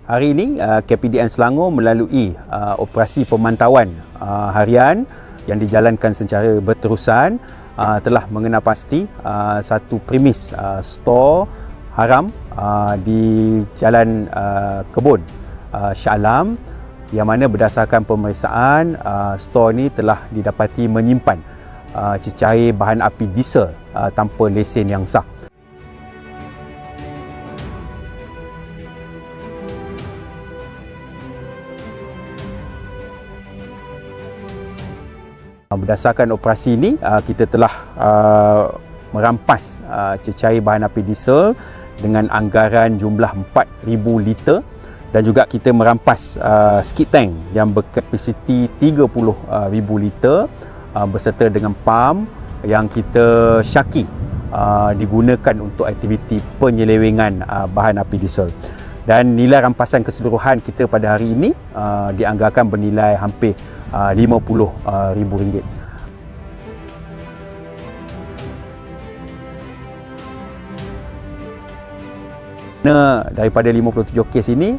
Hari ini KPDN Selangor melalui operasi pemantauan harian yang dijalankan secara berterusan telah mengenal pasti satu premis stor haram di Jalan Kebun Shah Alam, yang mana berdasarkan pemeriksaan stor ini telah didapati menyimpan cecair bahan api diesel tanpa lesen yang sah. Berdasarkan operasi ini, kita telah merampas cecair bahan api diesel dengan anggaran jumlah 4,000 liter, dan juga kita merampas skid tank yang berkapasiti 30,000 liter berserta dengan pam yang kita syaki digunakan untuk aktiviti penyelewengan bahan api diesel. Dan nilai rampasan keseluruhan kita pada hari ini dianggarkan bernilai hampir RM50,000. Daripada 57 kes ini,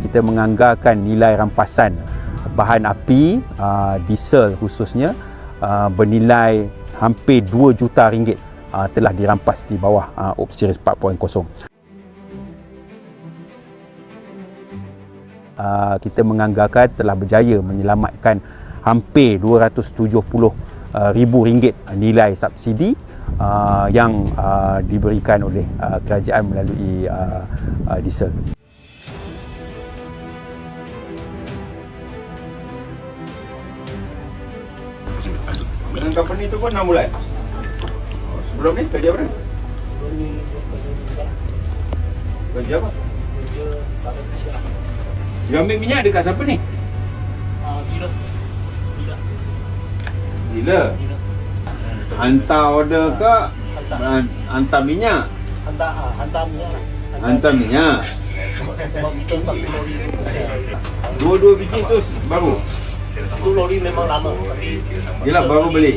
kita menganggarkan nilai rampasan bahan api diesel khususnya bernilai hampir RM2 juta telah dirampas di bawah Ops Series 4.0. Kita menganggarkan telah berjaya menyelamatkan hampir RM270,000 nilai subsidi yang diberikan oleh kerajaan melalui diesel. Dengan company itu pun 6 bulan? Sebelum ni kerja apa? Sebelum ni kerja apa? Kerja pada siap. Dia ambil minyak dekat siapa ni? Gila. Gila? Hantar order ke? Hantar minyak? Hantar minyak lah. Hantar minyak? Sebab kita satu lori. Dua-dua biji tu baru? Itu lori memang lama. Yelah, baru beli.